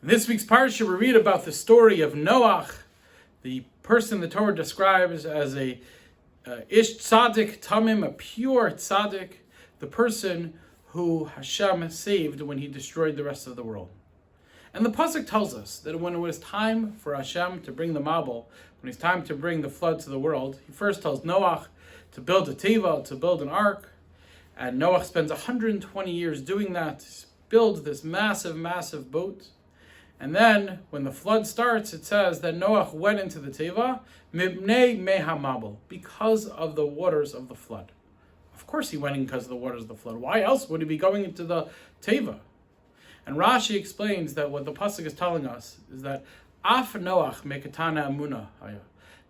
In this week's parsha, we read about the story of Noach, the person the Torah describes as a ish tzaddik tamim, a pure tzaddik, the person who Hashem saved when he destroyed the rest of the world. And the pasuk tells us that when it was time for Hashem to bring the Mabul, when it's time to bring the flood to the world, he first tells Noach to build a teva, to build an ark, and Noach spends 120 years doing that, builds this massive, massive boat. And then, when the flood starts, it says that Noach went into the teva, mibnei mehamabel, because of the waters of the flood. Of course he went in because of the waters of the flood. Why else would he be going into the teva? And Rashi explains that what the pasuk is telling us is that af Noach mekatana amuna,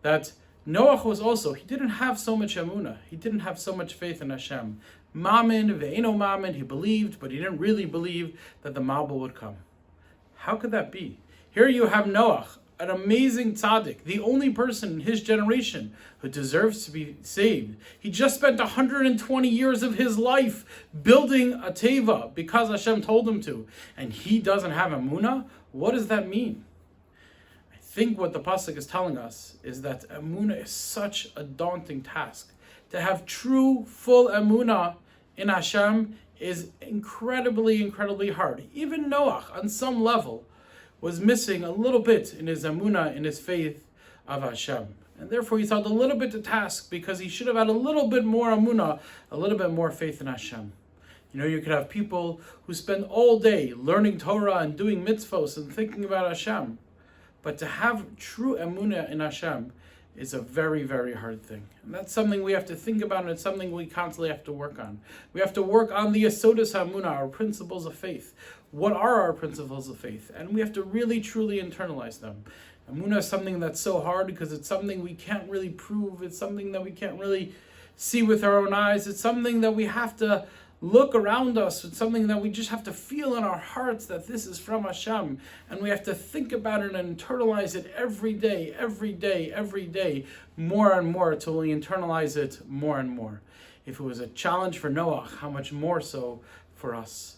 that Noach was also, he didn't have so much amuna, he didn't have so much faith in Hashem. Mamin ve'eno mamin, he believed, but he didn't really believe that the Mabul would come. How could that be? Here you have Noach, an amazing tzaddik, the only person in his generation who deserves to be saved. He just spent 120 years of his life building a teva because Hashem told him to, and he doesn't have emunah? What does that mean? I think what the pasuk is telling us is that emunah is such a daunting task. To have true, full emunah in Hashem is incredibly, incredibly hard. Even Noach, on some level, was missing a little bit in his emunah, in his faith of Hashem. And therefore he's held a little bit to task because he should have had a little bit more emunah, a little bit more faith in Hashem. You know, you could have people who spend all day learning Torah and doing mitzvos and thinking about Hashem. But to have true emunah in Hashem is a very, very hard thing. And that's something we have to think about, and it's something we constantly have to work on. We have to work on the Yesodas HaEmunah, our principles of faith. What are our principles of faith? And we have to really, truly internalize them. Emunah is something that's so hard because it's something we can't really prove. It's something that we can't really see with our own eyes. It's something that we have to look around us. It's something that we just have to feel in our hearts that this is from Hashem. And we have to think about it and internalize it every day, every day, every day, more and more, until we internalize it more and more. If it was a challenge for Noach, how much more so for us?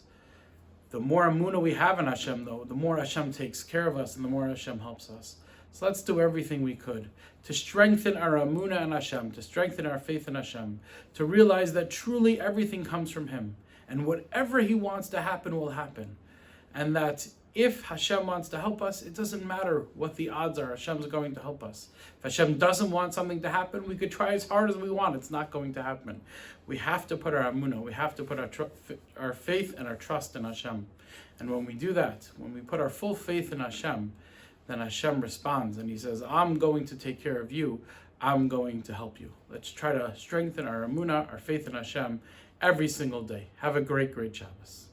The more emunah we have in Hashem, though, the more Hashem takes care of us and the more Hashem helps us. So let's do everything we could to strengthen our emunah in Hashem, to strengthen our faith in Hashem, to realize that truly everything comes from Him, and whatever He wants to happen will happen. And that if Hashem wants to help us, it doesn't matter what the odds are, Hashem's going to help us. If Hashem doesn't want something to happen, we could try as hard as we want, it's not going to happen. We have to put our emunah, we have to put our faith and our trust in Hashem. And when we do that, when we put our full faith in Hashem, then Hashem responds and He says, I'm going to take care of you. I'm going to help you. Let's try to strengthen our emunah, our faith in Hashem, every single day. Have a great, great Shabbos.